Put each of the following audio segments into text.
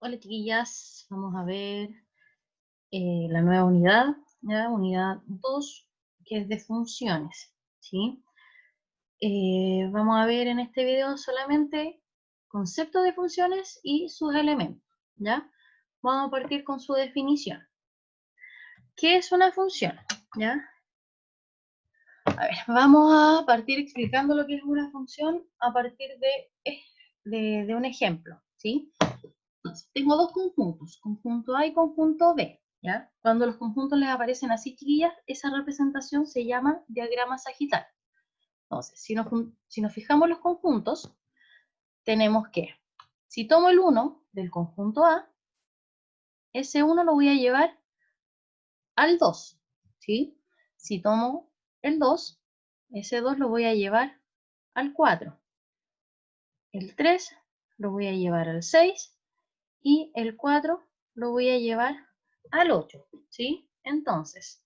Hola chiquillas, vamos a ver la nueva unidad, ¿ya? Unidad 2, que es de funciones, ¿sí? Vamos a ver en este video solamente conceptos de funciones y sus elementos, ¿ya? Vamos a partir con su definición. ¿Qué es una función? ¿Ya? A ver, vamos a partir explicando lo que es una función a partir de un ejemplo, ¿sí? Entonces, tengo dos conjuntos, conjunto A y conjunto B, ¿ya? Cuando los conjuntos les aparecen así, chiquillas, esa representación se llama diagrama sagital. Entonces, si nos fijamos los conjuntos, tenemos que, si tomo el 1 del conjunto A, ese 1 lo voy a llevar al 2, ¿sí? Si tomo el 2, ese 2 lo voy a llevar al 4. El 3 lo voy a llevar al 6 y el 4 lo voy a llevar al 8, ¿sí? Entonces,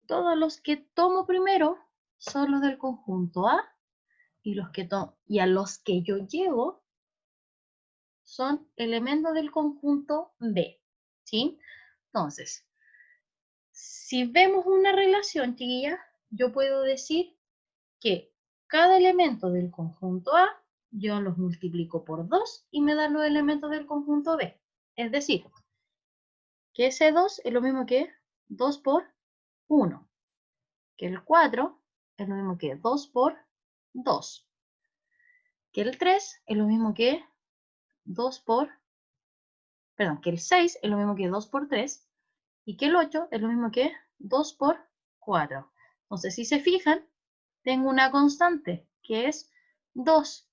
todos los que tomo primero son los del conjunto A y a los que yo llevo son elementos del conjunto B, ¿sí? Entonces, si vemos una relación, chiquilla, yo puedo decir que cada elemento del conjunto A yo los multiplico por 2 y me dan los elementos del conjunto B. Es decir, que ese 2 es lo mismo que 2 por 1, que el 4 es lo mismo que 2 por 2, que el 3 es lo mismo que 2 por, perdón, que el 6 es lo mismo que 2 por 3 y que el 8 es lo mismo que 2 por 4. Entonces, si se fijan, tengo una constante que es 2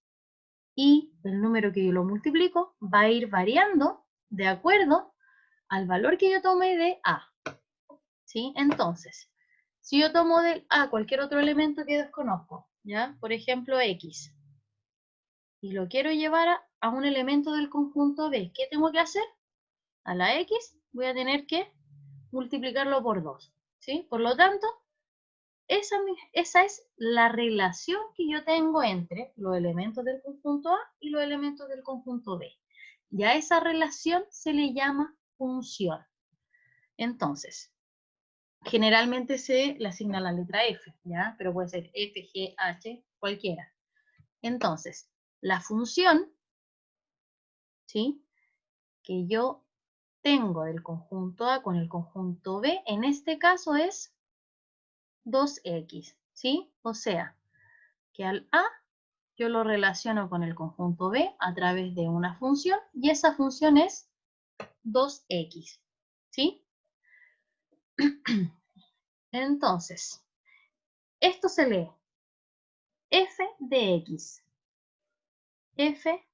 y el número que yo lo multiplico va a ir variando de acuerdo al valor que yo tome de A, ¿sí? Entonces, si yo tomo del A cualquier otro elemento que desconozco, ¿ya? Por ejemplo, X, y lo quiero llevar a un elemento del conjunto B, ¿qué tengo que hacer? A la X voy a tener que multiplicarlo por 2, ¿sí? Por lo tanto, esa es la relación que yo tengo entre los elementos del conjunto A y los elementos del conjunto B. Y a esa relación se le llama función. Entonces, generalmente se le asigna la letra F, ¿ya? Pero puede ser F, G, H, cualquiera. Entonces, la función, ¿sí? Que yo tengo del conjunto A con el conjunto B, en este caso es 2x, ¿sí? O sea, que al A yo lo relaciono con el conjunto B a través de una función y esa función es 2x, ¿sí? Entonces, esto se lee f de x. F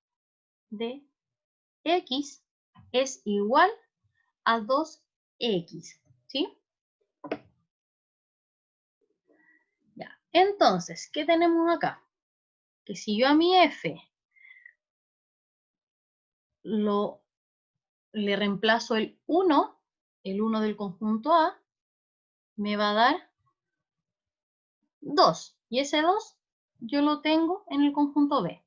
de x es igual a 2x, ¿sí? Ya. Entonces, ¿qué tenemos acá? Que si yo a mi f le reemplazo el 1 del conjunto A, me va a dar 2. Y ese 2 yo lo tengo en el conjunto B.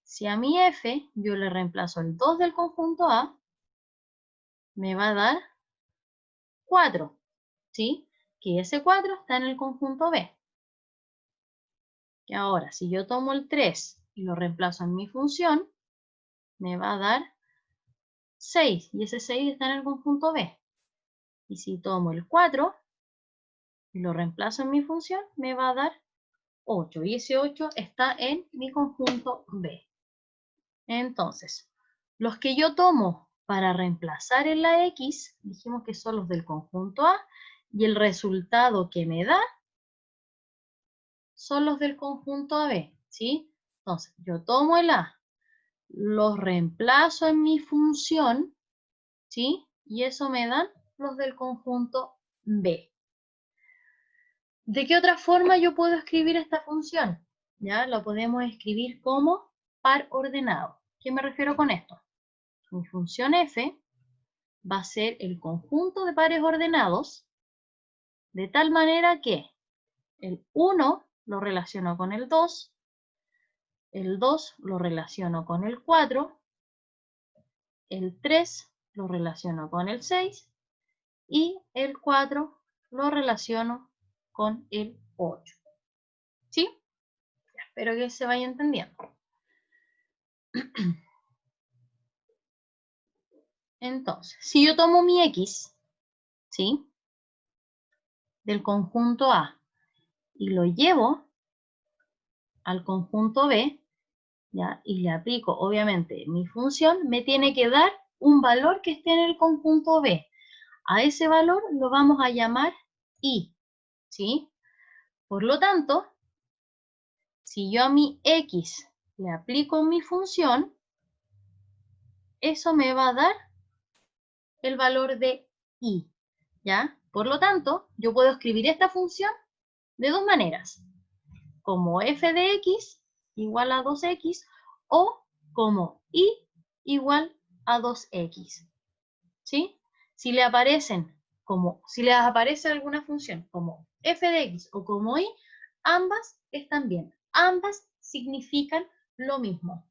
Si a mi f yo le reemplazo el 2 del conjunto A, me va a dar 4, ¿sí? Que ese 4 está en el conjunto B. Y ahora, si yo tomo el 3 y lo reemplazo en mi función, me va a dar 6. Y ese 6 está en el conjunto B. Y si tomo el 4 y lo reemplazo en mi función, me va a dar 8. Y ese 8 está en mi conjunto B. Entonces, los que yo tomo para reemplazar en la X, dijimos que son los del conjunto A, y el resultado que me da son los del conjunto AB, ¿sí? Entonces, yo tomo el A, los reemplazo en mi función, ¿sí? Y eso me dan los del conjunto B. ¿De qué otra forma yo puedo escribir esta función? ¿Ya? Lo podemos escribir como par ordenado. ¿Qué me refiero con esto? Mi función f va a ser el conjunto de pares ordenados de tal manera que el 1 lo relaciono con el 2 lo relaciono con el 4 el 3 lo relaciono con el 6 y el 4 lo relaciono con el 8. ¿Sí? Espero que se vaya entendiendo. Entonces, si yo tomo mi X, ¿sí? Del conjunto A y lo llevo al conjunto B, ¿ya? Y le aplico, obviamente, mi función, me tiene que dar un valor que esté en el conjunto B. A ese valor lo vamos a llamar I, ¿sí? Por lo tanto, si yo a mi X le aplico mi función, eso me va a dar el valor de I, ¿ya? Por lo tanto, yo puedo escribir esta función de dos maneras. Como f de x igual a 2x o como y igual a 2x. ¿Sí? Si les aparece alguna función como f de x o como y, ambas están bien. Ambas significan lo mismo.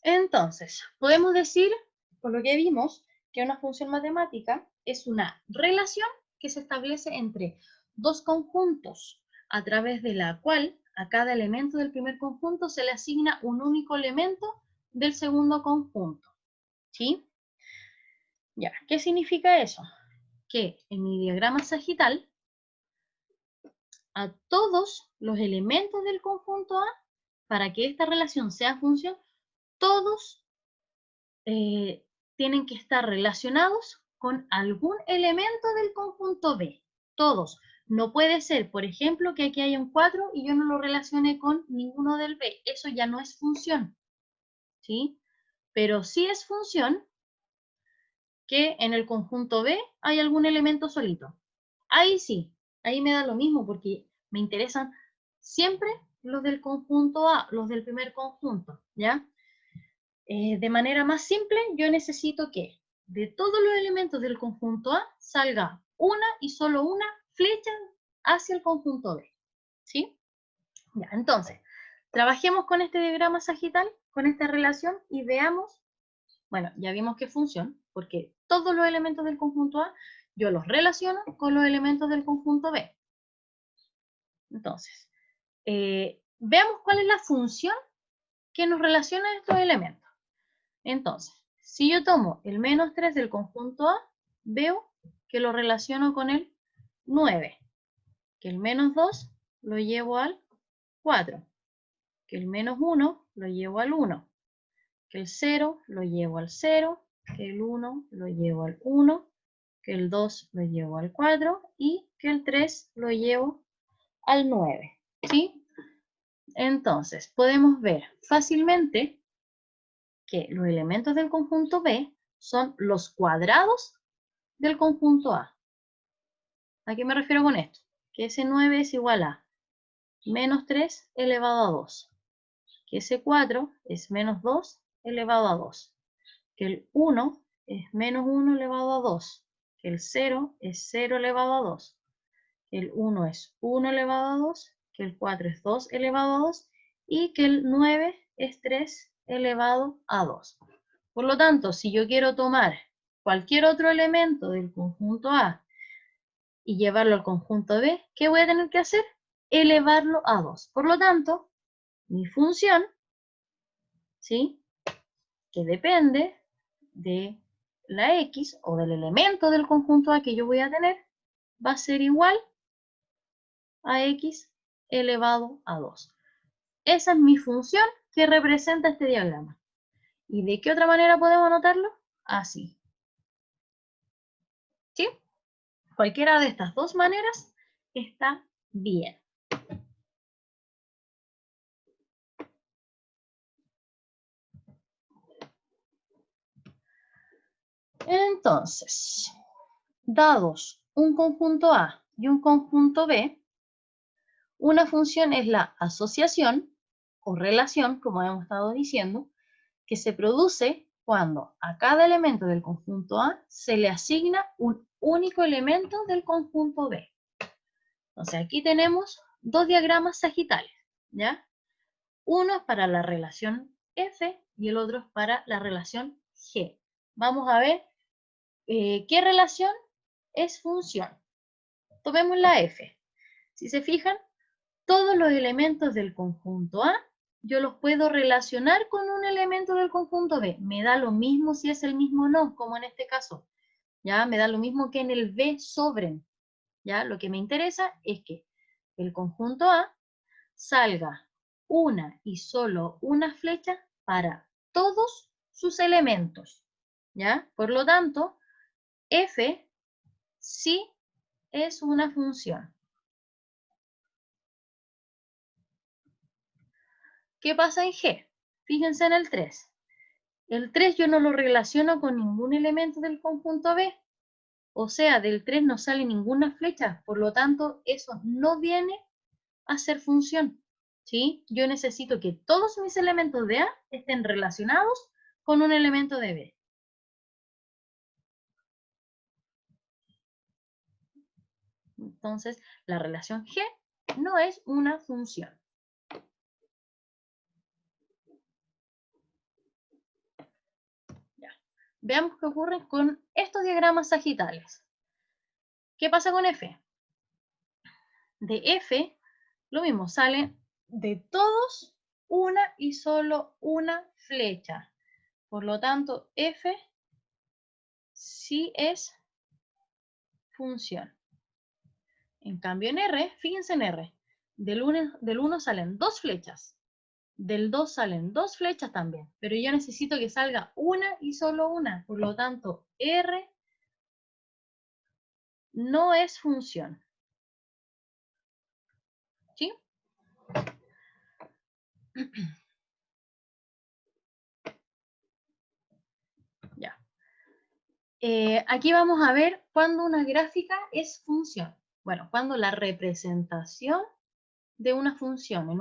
Entonces, podemos decir, por lo que vimos, que una función matemática es una relación que se establece entre dos conjuntos, a través de la cual a cada elemento del primer conjunto se le asigna un único elemento del segundo conjunto. ¿Sí? Ya, ¿qué significa eso? Que en mi diagrama sagital, a todos los elementos del conjunto A, para que esta relación sea función, todos tienen que estar relacionados con algún elemento del conjunto B. Todos. No puede ser, por ejemplo, que aquí haya un 4 y yo no lo relacione con ninguno del B. Eso ya no es función. ¿Sí? Pero sí es función que en el conjunto B hay algún elemento solito. Ahí sí, ahí me da lo mismo porque me interesan siempre los del conjunto A, los del primer conjunto, ¿ya? De manera más simple, yo necesito que de todos los elementos del conjunto A salga una y solo una flecha hacia el conjunto B. ¿Sí? Ya, entonces, trabajemos con este diagrama sagital, con esta relación y veamos, bueno, ya vimos qué función, porque todos los elementos del conjunto A yo los relaciono con los elementos del conjunto B. Entonces, veamos cuál es la función que nos relaciona a estos elementos. Entonces, si yo tomo el menos 3 del conjunto A, veo que lo relaciono con el 9, que el menos 2 lo llevo al 4, que el menos 1 lo llevo al 1, que el 0 lo llevo al 0, que el 1 lo llevo al 1, que el 2 lo llevo al 4 y que el 3 lo llevo al 9. ¿Sí? Entonces, podemos ver fácilmente que los elementos del conjunto B son los cuadrados del conjunto A. ¿A qué me refiero con esto? Que ese 9 es igual a menos 3 elevado a 2. Que ese 4 es menos 2 elevado a 2. Que el 1 es menos 1 elevado a 2. Que el 0 es 0 elevado a 2. Que el 1 es 1 elevado a 2. Que el 4 es 2 elevado a 2. Y que el 9 es 3 elevado a 2. Por lo tanto, si yo quiero tomar cualquier otro elemento del conjunto A y llevarlo al conjunto B, ¿qué voy a tener que hacer? Elevarlo a 2. Por lo tanto, mi función, ¿sí? Que depende de la X o del elemento del conjunto A que yo voy a tener, va a ser igual a X elevado a 2. Esa es mi función que representa este diagrama. ¿Y de qué otra manera podemos anotarlo? Así. ¿Sí? Cualquiera de estas dos maneras está bien. Entonces, dados un conjunto A y un conjunto B, una función es la asociación o relación, como hemos estado diciendo, que se produce cuando a cada elemento del conjunto A se le asigna un único elemento del conjunto B. Entonces aquí tenemos dos diagramas sagitales, ¿ya? Uno es para la relación F y el otro es para la relación G. Vamos a ver qué relación es función. Tomemos la F. Si se fijan, todos los elementos del conjunto A, yo los puedo relacionar con un elemento del conjunto B. Me da lo mismo si es el mismo o no, como en este caso. ¿Ya? Me da lo mismo que en el B sobren. ¿Ya? Lo que me interesa es que el conjunto A salga una y solo una flecha para todos sus elementos. ¿Ya? Por lo tanto, F sí es una función. ¿Qué pasa en G? Fíjense en el 3. El 3 yo no lo relaciono con ningún elemento del conjunto B. O sea, del 3 no sale ninguna flecha. Por lo tanto, eso no viene a ser función. ¿Sí? Yo necesito que todos mis elementos de A estén relacionados con un elemento de B. Entonces, la relación G no es una función. Ya. Veamos qué ocurre con estos diagramas sagitales. ¿Qué pasa con F? De F, lo mismo, sale de todos una y solo una flecha. Por lo tanto, F sí es función. En cambio, en R, fíjense en R, del 1 salen dos flechas, del 2 salen dos flechas también, pero yo necesito que salga una y solo una. Por lo tanto, R no es función. ¿Sí? Ya. Aquí vamos a ver cuándo una gráfica es función. Bueno, cuando la representación de una función en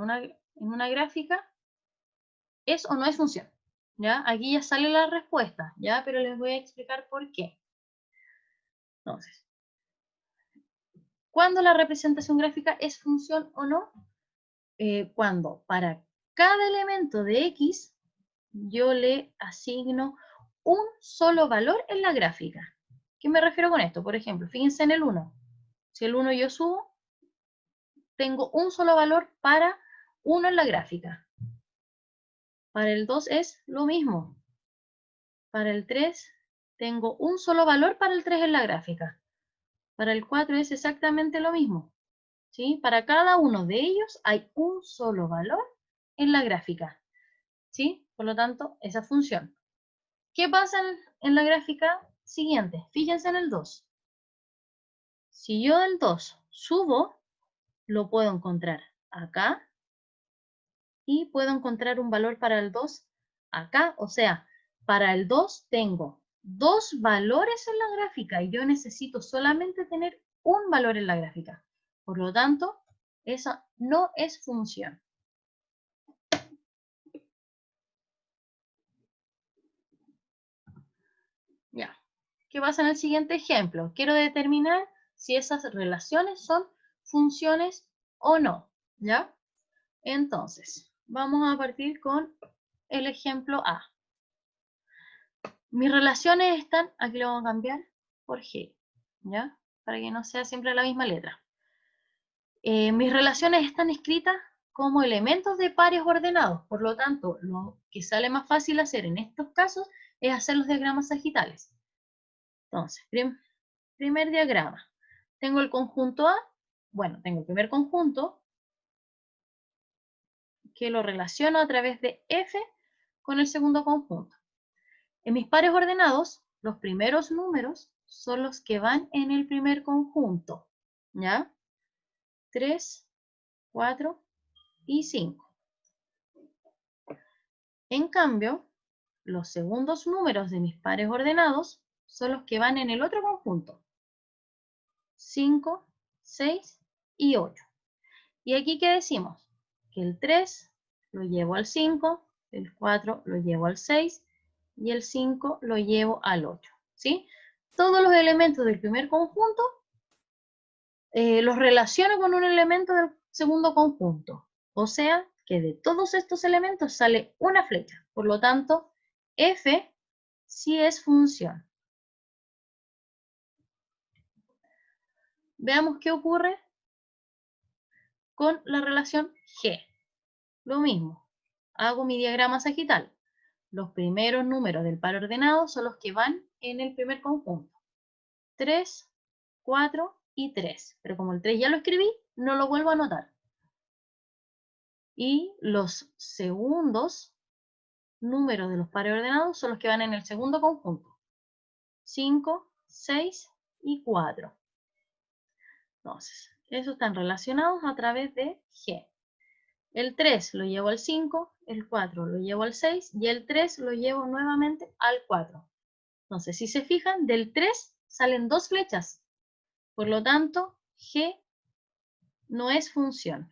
una gráfica es o no es función. ¿Ya? Aquí ya sale la respuesta, ¿ya? Pero les voy a explicar por qué. Entonces, ¿cuándo la representación gráfica es función o no? Cuando para cada elemento de X yo le asigno un solo valor en la gráfica. ¿Qué me refiero con esto? Por ejemplo, fíjense en el 1. Si el 1 yo subo, tengo un solo valor para 1 en la gráfica. Para el 2 es lo mismo. Para el 3 tengo un solo valor para el 3 en la gráfica. Para el 4 es exactamente lo mismo. ¿Sí? Para cada uno de ellos hay un solo valor en la gráfica. ¿Sí? Por lo tanto, esa función. ¿Qué pasa en la gráfica siguiente? Fíjense en el 2. Si yo del 2 subo, lo puedo encontrar acá y puedo encontrar un valor para el 2 acá. O sea, para el 2 tengo dos valores en la gráfica y yo necesito solamente tener un valor en la gráfica. Por lo tanto, esa no es función. Ya. ¿Qué pasa en el siguiente ejemplo? Quiero determinar si esas relaciones son funciones o no. ¿Ya? Entonces, vamos a partir con el ejemplo A. Mis relaciones están, aquí lo vamos a cambiar por G, ¿ya? Para que no sea siempre la misma letra. Mis relaciones están escritas como elementos de pares ordenados, por lo tanto, lo que sale más fácil hacer en estos casos es hacer los diagramas sagitales. Entonces, primer diagrama. Tengo el conjunto A, bueno, tengo el primer conjunto, que lo relaciono a través de F con el segundo conjunto. En mis pares ordenados, los primeros números son los que van en el primer conjunto, ¿ya? 3, 4 y 5. En cambio, los segundos números de mis pares ordenados son los que van en el otro conjunto, 5, 6 y 8. ¿Y aquí qué decimos? Que el 3 lo llevo al 5, el 4 lo llevo al 6 y el 5 lo llevo al 8. ¿Sí? Todos los elementos del primer conjunto los relaciono con un elemento del segundo conjunto. O sea, que de todos estos elementos sale una flecha. Por lo tanto, f sí es función. Veamos qué ocurre con la relación G. Lo mismo, hago mi diagrama sagital. Los primeros números del par ordenado son los que van en el primer conjunto. 3, 4 y 3. Pero como el 3 ya lo escribí, no lo vuelvo a anotar. Y los segundos números de los pares ordenados son los que van en el segundo conjunto. 5, 6 y 4. Entonces, esos están relacionados a través de G. El 3 lo llevo al 5, el 4 lo llevo al 6 y el 3 lo llevo nuevamente al 4. Entonces, si se fijan, del 3 salen dos flechas. Por lo tanto, G no es función.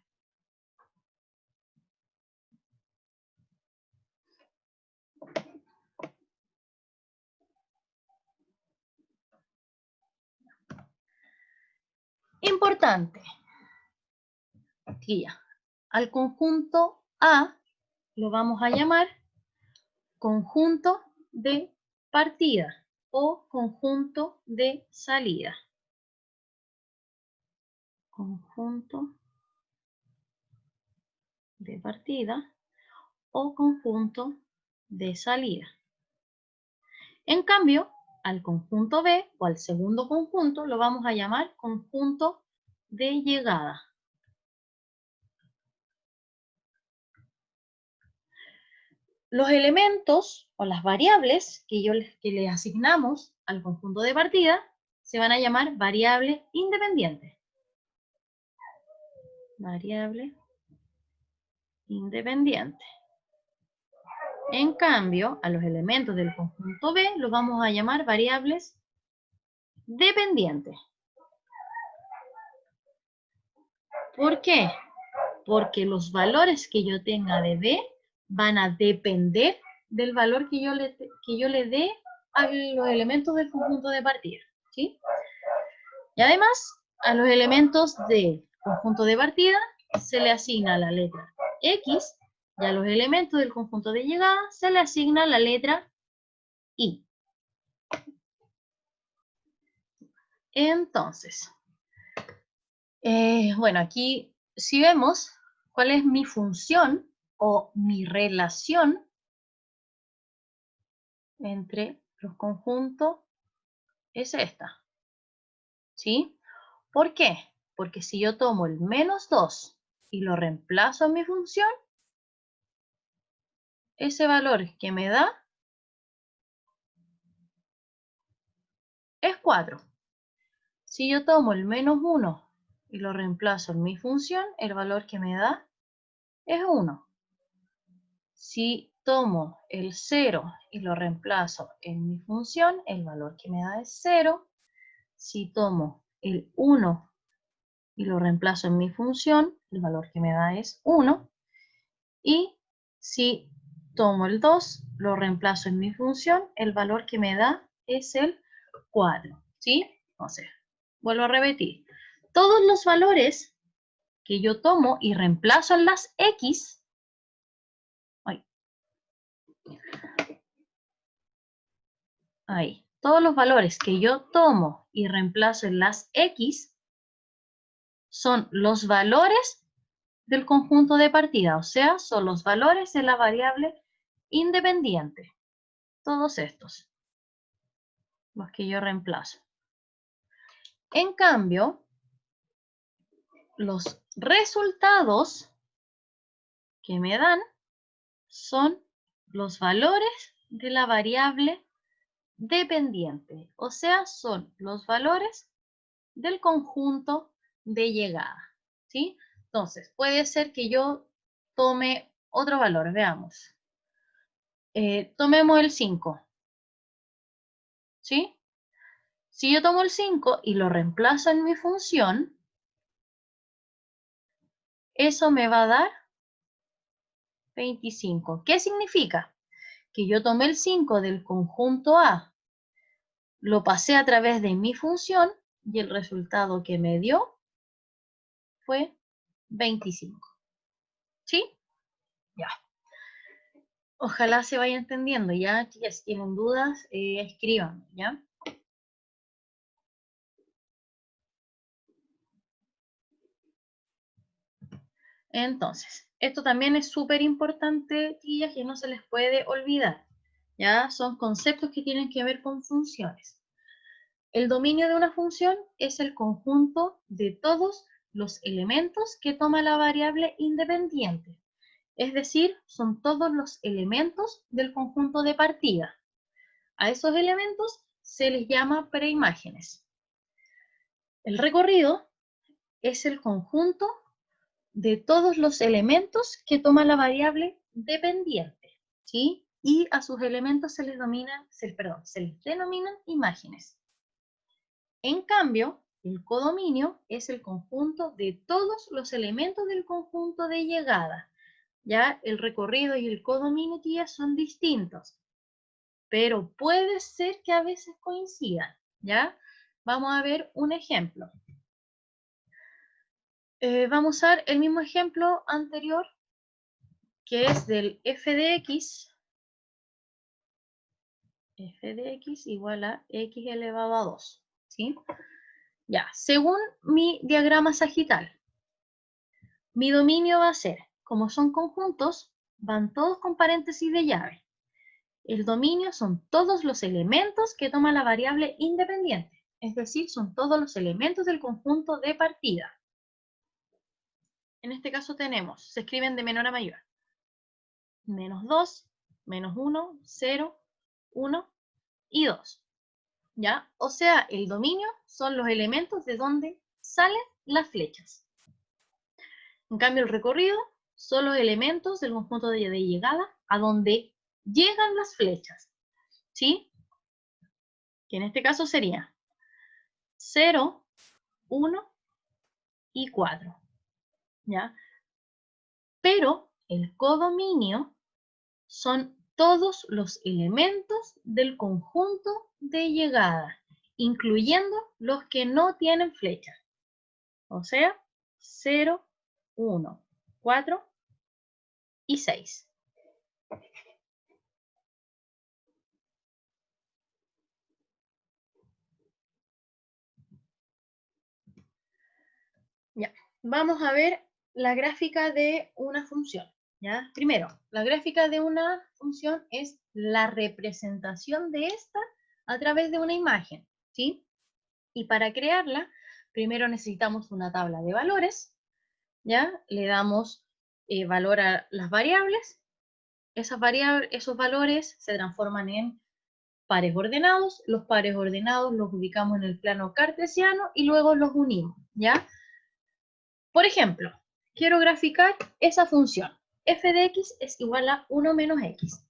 Importante. Aquí ya. Al conjunto A lo vamos a llamar conjunto de partida o conjunto de salida. Conjunto de partida o conjunto de salida. En cambio, al conjunto B o al segundo conjunto lo vamos a llamar conjunto de llegada. Los elementos o las variables que le asignamos al conjunto de partida se van a llamar variable independiente. Variable independiente. En cambio, a los elementos del conjunto B los vamos a llamar variables dependientes. ¿Por qué? Porque los valores que yo tenga de B van a depender del valor que yo le dé a los elementos del conjunto de partida, ¿sí? Y además, a los elementos del conjunto de partida se le asigna la letra X y a los elementos del conjunto de llegada se le asigna la letra Y. Entonces, bueno, aquí si vemos cuál es mi función o mi relación entre los conjuntos, es esta, ¿sí? ¿Por qué? Porque si yo tomo el -2 y lo reemplazo en mi función, ese valor que me da es 4. Si yo tomo el -1 y lo reemplazo en mi función, el valor que me da es 1. Si tomo el 0 y lo reemplazo en mi función, el valor que me da es 0. Si tomo el 1 y lo reemplazo en mi función, el valor que me da es 1. Y si tomo el 2, lo reemplazo en mi función, el valor que me da es el 4. ¿Sí? Entonces, vuelvo a repetir. Todos los valores que yo tomo y reemplazo en las X, ahí, todos los valores que yo tomo y reemplazo en las X son los valores del conjunto de partida, o sea, son los valores de la variable independiente. Todos estos, los que yo reemplazo. En cambio, los resultados que me dan son los valores de la variable dependiente, o sea, son los valores del conjunto de llegada, ¿sí? Entonces, puede ser que yo tome otro valor, veamos. Tomemos el 5, ¿sí? Si yo tomo el 5 y lo reemplazo en mi función, eso me va a dar 25. ¿Qué significa? Que yo tomé el 5 del conjunto A, lo pasé a través de mi función y el resultado que me dio fue 25. ¿Sí? Ya. Ojalá se vaya entendiendo, ¿ya? Chicas, si tienen dudas, escriban, ¿ya? Entonces, esto también es súper importante, chicas, que no se les puede olvidar, ¿ya? Son conceptos que tienen que ver con funciones. El dominio de una función es el conjunto de todos los elementos que toma la variable independiente. Es decir, son todos los elementos del conjunto de partida. A esos elementos se les llama preimágenes. El recorrido es el conjunto de todos los elementos que toma la variable dependiente, ¿sí? Y a sus elementos se les denominan imágenes. En cambio, el codominio es el conjunto de todos los elementos del conjunto de llegada. Ya el recorrido y el codominio ya son distintos, pero puede ser que a veces coincidan, ¿ya? Vamos a ver un ejemplo. Vamos a usar el mismo ejemplo anterior, que es del f de x igual a x elevado a 2, ¿sí? Ya, según mi diagrama sagital, mi dominio va a ser, como son conjuntos, van todos con paréntesis de llave. El dominio son todos los elementos que toma la variable independiente, es decir, son todos los elementos del conjunto de partida. En este caso tenemos, se escriben de menor a mayor. Menos 2, menos 1, 0, 1 y 2. ¿Ya? O sea, el dominio son los elementos de donde salen las flechas. En cambio, el recorrido son los elementos del conjunto de llegada a donde llegan las flechas. ¿Sí? Que en este caso sería 0, 1 y 4. ¿Ya? Pero el codominio son todos los elementos del conjunto de llegada, incluyendo los que no tienen flecha. O sea, 0, 1, 4 y 6. Ya, vamos a ver la gráfica de una función. ¿Ya? Primero, la gráfica de una función es la representación de esta a través de una imagen, ¿sí? Y para crearla, primero necesitamos una tabla de valores, ¿ya? Le damos valor a las variables. Esos valores se transforman en pares ordenados. Los pares ordenados los ubicamos en el plano cartesiano y luego los unimos, ¿ya? Por ejemplo, quiero graficar esa función. F de x es igual a 1 menos x.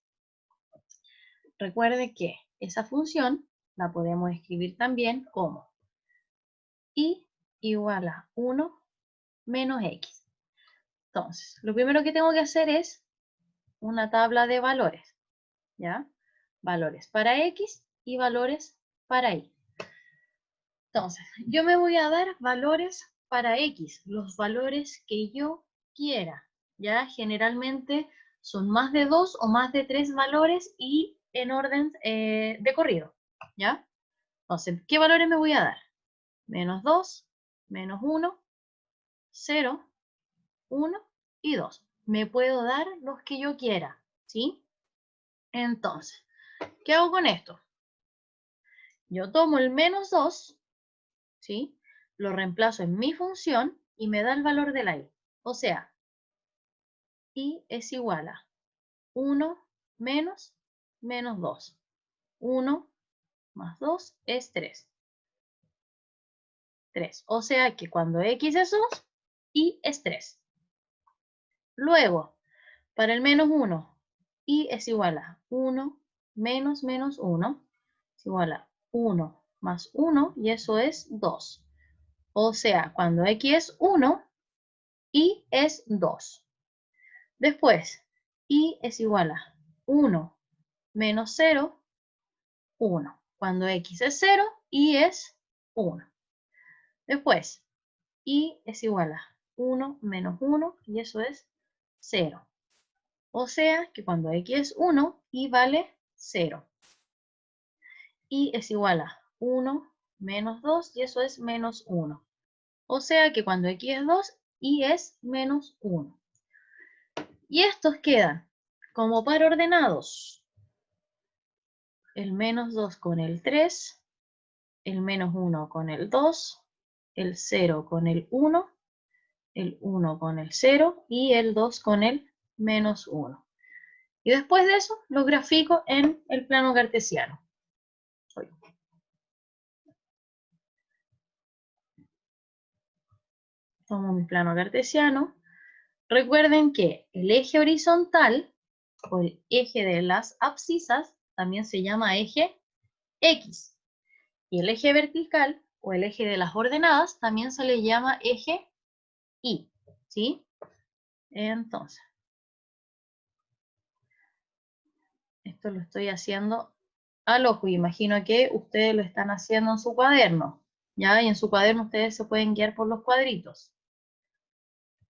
Recuerde que esa función la podemos escribir también como y igual a 1 menos x. Entonces, lo primero que tengo que hacer es una tabla de valores, ¿ya? Valores para x y valores para y. Entonces, yo me voy a dar valores para x, los valores que yo quiera, ¿ya? Generalmente son más de 2 o más de 3 valores y en orden de corrido, ¿ya? Entonces, ¿qué valores me voy a dar? Menos 2, menos 1, 0, 1 y 2. Me puedo dar los que yo quiera, ¿sí? Entonces, ¿qué hago con esto? Yo tomo el menos 2, ¿sí? Lo reemplazo en mi función y me da el valor de la y. O sea, y es igual a 1 menos menos 2. 1 más 2 es 3. 3. O sea que cuando x es 2, y es 3. Luego, para el menos 1, y es igual a 1 menos menos 1, es igual a 1 más 1, y eso es 2. O sea, cuando x es 1, y es 2. Después, y es igual a 1 menos 0, 1. Cuando x es 0, y es 1. Después, y es igual a 1 menos 1, y eso es 0. O sea que cuando x es 1, y vale 0. Y es igual a 1 menos 2, y eso es menos 1. O sea que cuando x es 2, y es menos 1. Y estos quedan como par ordenados. El menos 2 con el 3, el menos 1 con el 2, el 0 con el 1 con el 0 y el 2 con el menos 1. Y después de eso lo grafico en el plano cartesiano. Tomo mi plano cartesiano. Recuerden que el eje horizontal, o el eje de las abscisas, también se llama eje X. Y el eje vertical, o el eje de las ordenadas, también se le llama eje Y. ¿Sí? Entonces, esto lo estoy haciendo al ojo. Imagino que ustedes lo están haciendo en su cuaderno. ¿Ya? Y en su cuaderno ustedes se pueden guiar por los cuadritos.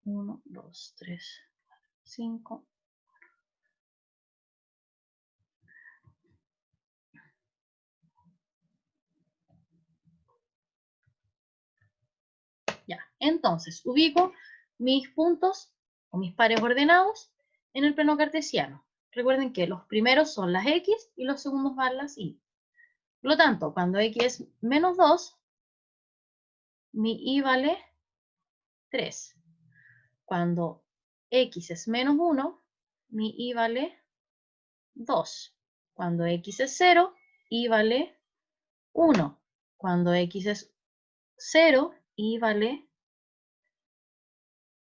1, 2, 3, 4, 5. Ya, entonces ubico mis puntos o mis pares ordenados en el plano cartesiano. Recuerden que los primeros son las X y los segundos van las Y. Por lo tanto, cuando X es menos 2, mi Y vale 3. Cuando X es menos 1, mi Y vale 2. Cuando X es 0, Y vale 1. Cuando X es 0, Y vale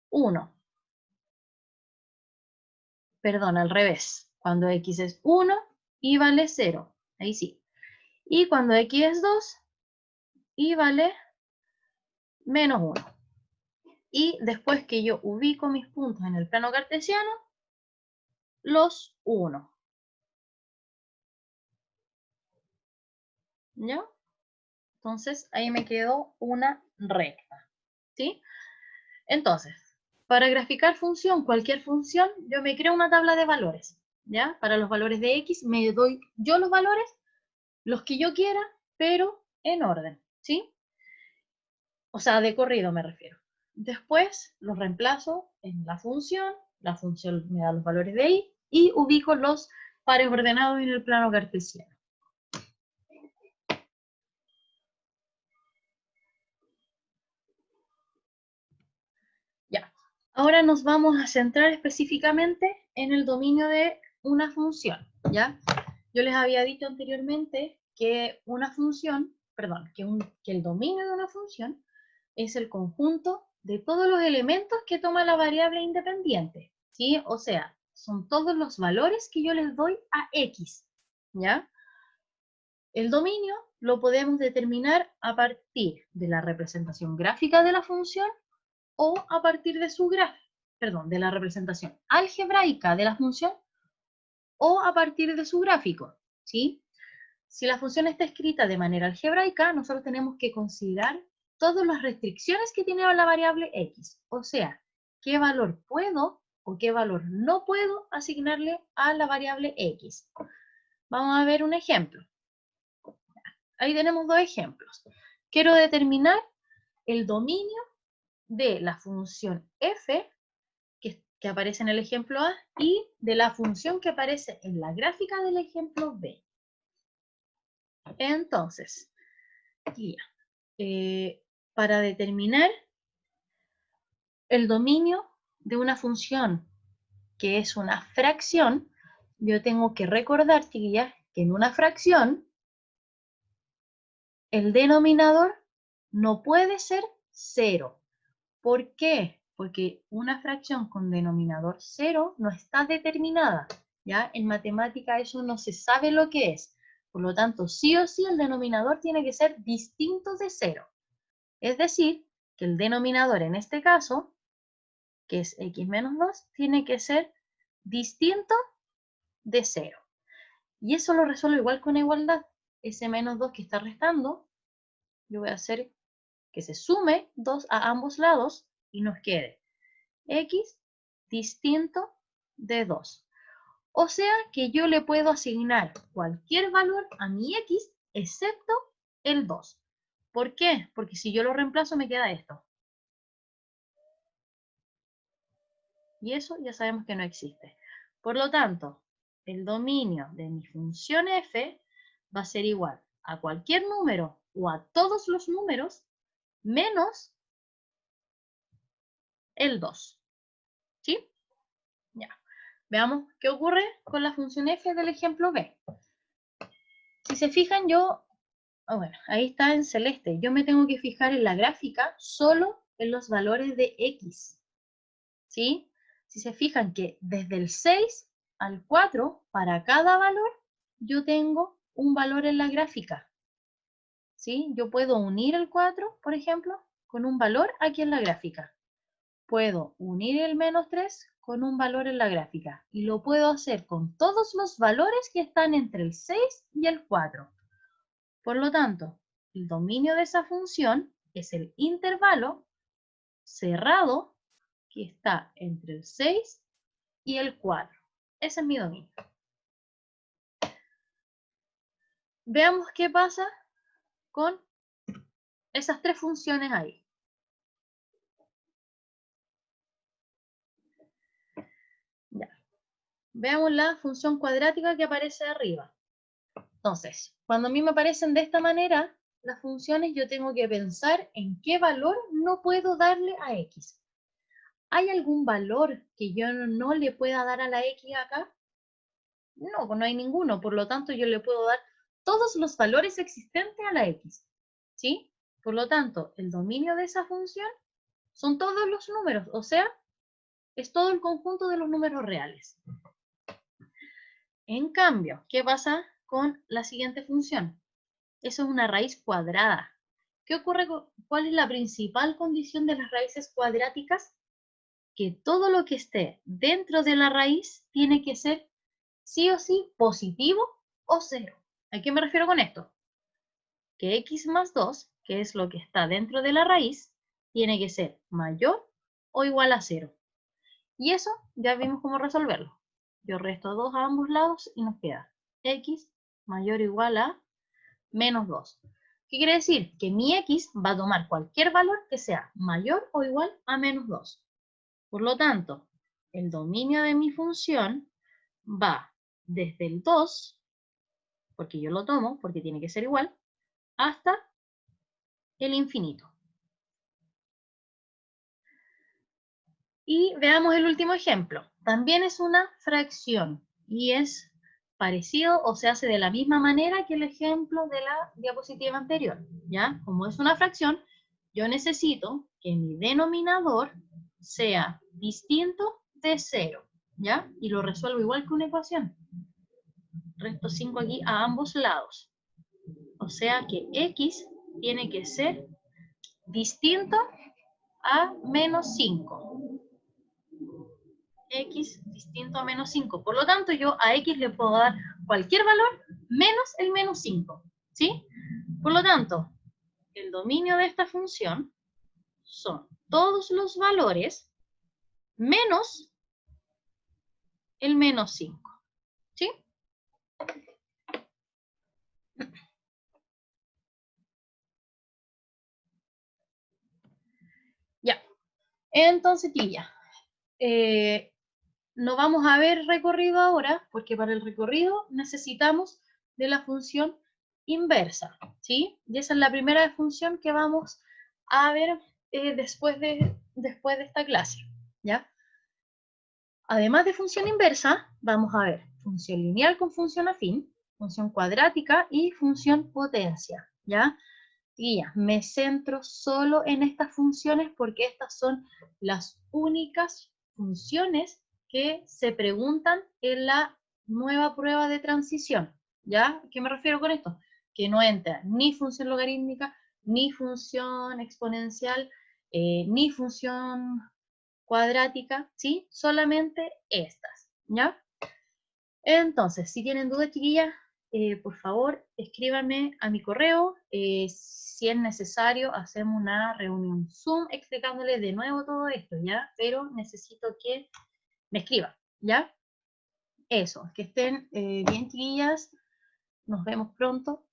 1. Perdón, al revés. Cuando X es 1, Y vale 0. Ahí sí. Y cuando X es 2, Y vale menos 1. Y después que yo ubico mis puntos en el plano cartesiano, los uno. ¿Ya? Entonces, ahí me quedó una recta. ¿Sí? Entonces, para graficar función, cualquier función, yo me creo una tabla de valores. ¿Ya? Para los valores de X, me doy yo los valores, los que yo quiera, pero en orden. ¿Sí? O sea, de corrido me refiero. Después los reemplazo en la función me da los valores de ahí, y ubico los pares ordenados en el plano cartesiano. Ya. Ahora nos vamos a centrar específicamente en el dominio de una función, ¿ya? Yo les había dicho anteriormente que una función, perdón, que el dominio de una función es el conjunto de todos los elementos que toma la variable independiente, ¿sí? O sea, son todos los valores que yo les doy a X, ¿ya? El dominio lo podemos determinar a partir de la representación gráfica de la función o a partir de su de la representación algebraica de la función o a partir de su gráfico, ¿sí? Si la función está escrita de manera algebraica, nosotros tenemos que considerar todas las restricciones que tiene la variable x, o sea, qué valor puedo o qué valor no puedo asignarle a la variable x. Vamos a ver un ejemplo. Ahí tenemos dos ejemplos. Quiero determinar el dominio de la función f, que aparece en el ejemplo A, y de la función que aparece en la gráfica del ejemplo B. Entonces, para determinar el dominio de una función que es una fracción, yo tengo que recordar, chiquillas, que en una fracción el denominador no puede ser 0. ¿Por qué? Porque una fracción con denominador 0 no está determinada. ¿Ya? En matemática eso no se sabe lo que es. Por lo tanto, sí o sí el denominador tiene que ser distinto de 0. Es decir, que el denominador en este caso, que es x menos 2, tiene que ser distinto de 0. Y eso lo resuelvo igual con igualdad. Ese menos 2 que está restando, yo voy a hacer que se sume 2 a ambos lados, y nos quede x distinto de 2. O sea que yo le puedo asignar cualquier valor a mi x excepto el 2. ¿Por qué? Porque si yo lo reemplazo me queda esto. Y eso ya sabemos que no existe. Por lo tanto, el dominio de mi función f va a ser igual a cualquier número o a todos los números menos el 2. ¿Sí? Ya. Veamos qué ocurre con la función f del ejemplo b. Si se fijan, bueno, ahí está en celeste. Yo me tengo que fijar en la gráfica solo en los valores de x. ¿Sí? Si se fijan que desde el 6 al 4, para cada valor, yo tengo un valor en la gráfica. ¿Sí? Yo puedo unir el 4, por ejemplo, con un valor aquí en la gráfica. Puedo unir el -3 con un valor en la gráfica. Y lo puedo hacer con todos los valores que están entre el 6 y el 4. Por lo tanto, el dominio de esa función es el intervalo cerrado que está entre el 6 y el 4. Ese es mi dominio. Veamos qué pasa con esas tres funciones ahí. Ya. Veamos la función cuadrática que aparece arriba. Entonces, cuando a mí me aparecen de esta manera, las funciones yo tengo que pensar en qué valor no puedo darle a x. ¿Hay algún valor que yo no le pueda dar a la x acá? No, pues no hay ninguno. Por lo tanto, yo le puedo dar todos los valores existentes a la x. ¿Sí? Por lo tanto, el dominio de esa función son todos los números, o sea, es todo el conjunto de los números reales. En cambio, ¿qué pasa con la siguiente función? Eso es una raíz cuadrada. ¿Qué ocurre cuál es la principal condición de las raíces cuadráticas? Que todo lo que esté dentro de la raíz tiene que ser sí o sí positivo o cero. ¿A qué me refiero con esto? Que x más 2, que es lo que está dentro de la raíz, tiene que ser mayor o igual a 0. Y eso ya vimos cómo resolverlo. Yo resto 2 a ambos lados y nos queda x mayor o igual a menos 2. ¿Qué quiere decir? Que mi x va a tomar cualquier valor que sea mayor o igual a menos 2. Por lo tanto, el dominio de mi función va desde el 2, porque yo lo tomo, porque tiene que ser igual, hasta el infinito. Y veamos el último ejemplo. También es una fracción y es parecido o se hace de la misma manera que el ejemplo de la diapositiva anterior. ¿Ya? Como es una fracción, yo necesito que mi denominador sea distinto de 0. ¿Ya? Y lo resuelvo igual que una ecuación. Resto 5 aquí a ambos lados. O sea que x tiene que ser distinto a menos 5. X distinto a menos 5. Por lo tanto, yo a x le puedo dar cualquier valor menos el menos 5. ¿Sí? Por lo tanto, el dominio de esta función son todos los valores menos el menos 5. ¿Sí? Ya. Entonces, tía, no vamos a ver recorrido ahora, porque para el recorrido necesitamos de la función inversa, ¿sí? Y esa es la primera función que vamos a ver después de esta clase, ¿ya? Además de función inversa, vamos a ver función lineal con función afín, función cuadrática y función potencia, ¿ya? Y ya, me centro solo en estas funciones porque estas son las únicas funciones que se preguntan en la nueva prueba de transición. ¿Ya? ¿Qué me refiero con esto? Que no entra ni función logarítmica, ni función exponencial, ni función cuadrática, ¿sí? Solamente estas, ¿ya? Entonces, si tienen dudas, chiquillas, por favor, escríbanme a mi correo. Si es necesario, hacemos una reunión Zoom explicándoles de nuevo todo esto, ¿ya? Pero necesito que me escriban, ¿ya? Eso, que estén bien, chiquillas. Nos vemos pronto.